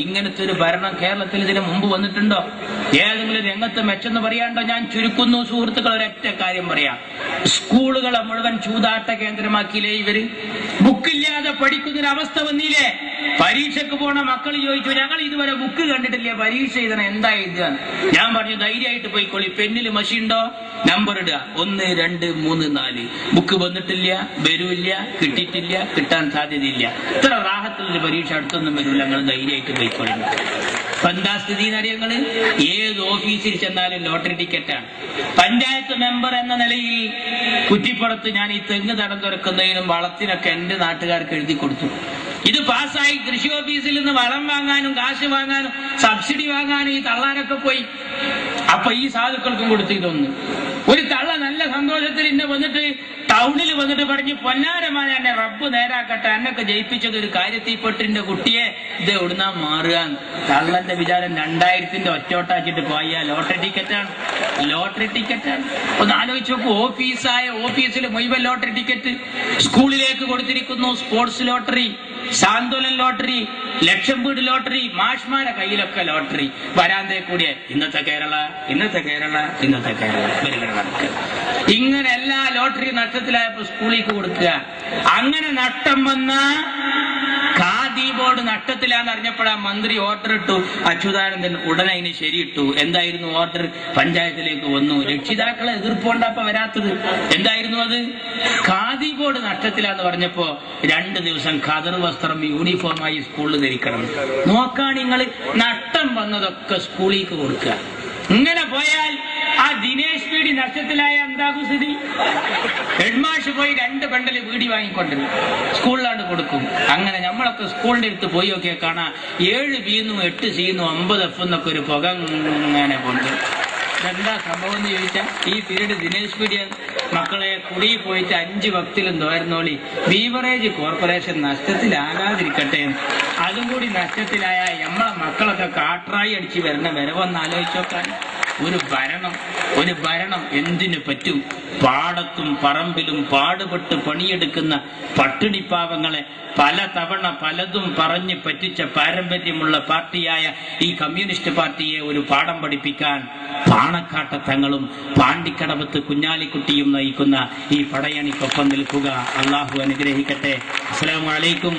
ഇങ്ങനത്തെ ഒരു ഭരണം കേരളത്തിൽ ഇതിന് മുമ്പ് വന്നിട്ടുണ്ടോ? ഏതെങ്കിലും രംഗത്ത് മെച്ചെന്ന് പറയാണ്ടോ? ഞാൻ ചുരുക്കുന്നു സുഹൃത്തുക്കൾ, ഒരൊറ്റ കാര്യം പറയാം. സ്കൂളുകളെ മുഴുവൻ ചൂതാട്ട കേന്ദ്രമാക്കിയില്ലേ ഇവര്? ബുക്കില്ലാതെ പഠിക്കുന്നൊരവസ്ഥ വന്നില്ലേ? പരീക്ഷയ്ക്ക് പോണ മക്കൾ ചോദിച്ചു, ഞങ്ങൾ ഇതുവരെ ബുക്ക് കണ്ടിട്ടില്ല, പരീക്ഷ എഴുതണം, എന്താ എഴുതുക? ഞാൻ പറഞ്ഞു, ധൈര്യമായിട്ട് പോയിക്കോളി, പെന്നിൽ മഷി ഉണ്ടോ, നമ്പർ ഇടുക, 1 2 3 4. ബുക്ക് വന്നിട്ടില്ല, വരൂല്ല, കിട്ടിയിട്ടില്ല, കിട്ടാൻ സാധ്യതയില്ല. ഇത്ര റാഹത്തിലൊരു പരീക്ഷ അടുത്തൊന്നും വരില്ല, ഞങ്ങൾ ധൈര്യമായിട്ട് പോയിക്കോളി. എന്താ സ്ഥിതി എന്നറിയങ്ങള്? ഏത് ഓഫീസിൽ ചെന്നാലും ലോട്ടറി ടിക്കറ്റാണ്. പഞ്ചായത്ത് മെമ്പർ എന്ന നിലയിൽ കുറ്റിപ്പുറത്ത് ഞാൻ ഈ തെങ്ങ് തടം തുറക്കുന്നതിനും വളത്തിനൊക്കെ എന്റെ നാട്ടുകാർക്ക് എഴുതി കൊടുത്തു. ഇത് പാസ്സായി കൃഷി ഓഫീസിൽ നിന്ന് വളം വാങ്ങാനും കാശ് വാങ്ങാനും സബ്സിഡി വാങ്ങാനും ഈ തള്ളാനൊക്കെ പോയി. അപ്പൊ ഈ സാധുക്കൾക്കും കൊടുത്തു. ഇതൊന്ന് ഒരു തള്ള നല്ല സന്തോഷത്തിൽ ഇന്നെ വന്നിട്ട് ടൗണിൽ വന്നിട്ട് പറഞ്ഞ്, പൊന്നാരമായ എന്നെ റബ്ബ് നേരാക്കട്ടെ, എന്നൊക്കെ ജയിപ്പിച്ചത് ഒരു കാര്യത്തിൽപ്പെട്ടിന്റെ കുട്ടിയെ ഇത് എവിടുന്നാ മാറുക? തള്ളന്റെ വിചാരം 2000-ന്റെ ഒറ്റോട്ടാച്ചിട്ട് പോയ ലോട്ടറി ടിക്കറ്റാണ്. ലോട്ടറി ടിക്കറ്റാണ്. ഒന്ന് ആലോചിച്ച് നോക്കൂ. ഓഫീസിൽ മുഴുവൻ ലോട്ടറി ടിക്കറ്റ്. സ്കൂളിലേക്ക് കൊടുത്തിരിക്കുന്നു സ്പോർട്സ് ലോട്ടറി, സാന്ത്വനം ലോട്ടറി, ലക്ഷം വീട് ലോട്ടറി, മാഷ്മാരെ കയ്യിലൊക്കെ ലോട്ടറി. വരാന്തേ കൂടിയ ഇന്നത്തെ കേരള. ഇങ്ങനെ എല്ലാ ലോട്ടറി നഷ്ടത്തിലായപ്പോ സ്കൂളിലേക്ക് കൊടുക്കുക. അങ്ങനെ നഷ്ടം വന്ന ഖാദി ബോർഡ് നഷ്ടത്തിലാന്ന് അറിഞ്ഞപ്പോഴാ മന്ത്രി ഓർഡർ ഇട്ടു. അച്യുതാനന്ദൻ ഉടനെ അതിന് ശരിയിട്ടു. എന്തായിരുന്നു ഓർഡർ? പഞ്ചായത്തിലേക്ക് വന്നു. രക്ഷിതാക്കളെ എതിർപ്പുകൊണ്ടപ്പോ വരാത്തത്. എന്തായിരുന്നു അത്? ഖാദി ബോർഡ് നഷ്ടത്തിലാന്ന് പറഞ്ഞപ്പോ 2 ദിവസം ഖദർ വസ്ത്രം യൂണിഫോമായി സ്കൂളിൽ ധരിക്കണം. നോക്കാൻ നിങ്ങൾ നഷ്ടം വന്നതൊക്കെ സ്കൂളിലേക്ക് കൊടുക്കുക. ഇങ്ങനെ പോയാൽ ആ ദിനേശ് വീടി നഷ്ടത്തിലായ എന്താകും സ്ഥിതി? ഹെഡ്മാഷ് പോയി 2 ബണ്ടല് വീടി വാങ്ങിക്കൊണ്ടിരുന്നു, സ്കൂളിലാണ്ട് കൊടുക്കും. അങ്ങനെ നമ്മളൊക്കെ സ്കൂളിന്റെ അടുത്ത് പോയി നോക്കിയാൽ കാണാം 7 ബിന്നും 8 സിന്നും 50 എഫ് എന്നൊക്കെ ഒരു പുക ഇങ്ങനെ കൊണ്ട്. എന്താ സംഭവം എന്ന് ചോദിച്ചാൽ, ഈ പീരീഡ് ദിനേശ് പീഡിയ മക്കളെ കുടി പോയിട്ട് 5 വക്തിലും തോരുന്നോളി. Beverage corporation നഷ്ടത്തിലാകാതിരിക്കട്ടെ. അതും കൂടി നഷ്ടത്തിലായ നമ്മളെ മക്കളൊക്കെ കാട്രായി അടിച്ച് വരുന്ന വരവൊന്ന് ആലോചിച്ചോക്കാൻ. ഒരു ഭരണം എന്തിനു പറ്റും? പാടത്തും പറമ്പിലും പാടുപെട്ട് പണിയെടുക്കുന്ന പട്ടിണിപ്പാവങ്ങളെ പലതവണ പലതും പറഞ്ഞ് പറ്റിച്ച പാരമ്പര്യമുള്ള പാർട്ടിയായ ഈ കമ്മ്യൂണിസ്റ്റ് പാർട്ടിയെ ഒരു പാഠം പഠിപ്പിക്കാൻ പാണക്കാട്ട തങ്ങളും പാണ്ടിക്കടവത്ത് കുഞ്ഞാലിക്കുട്ടിയും നയിക്കുന്ന ഈ പടയണിക്കൊപ്പം നിൽക്കുക. അള്ളാഹു അനുഗ്രഹിക്കട്ടെ. അസ്സലാമു അലൈക്കും.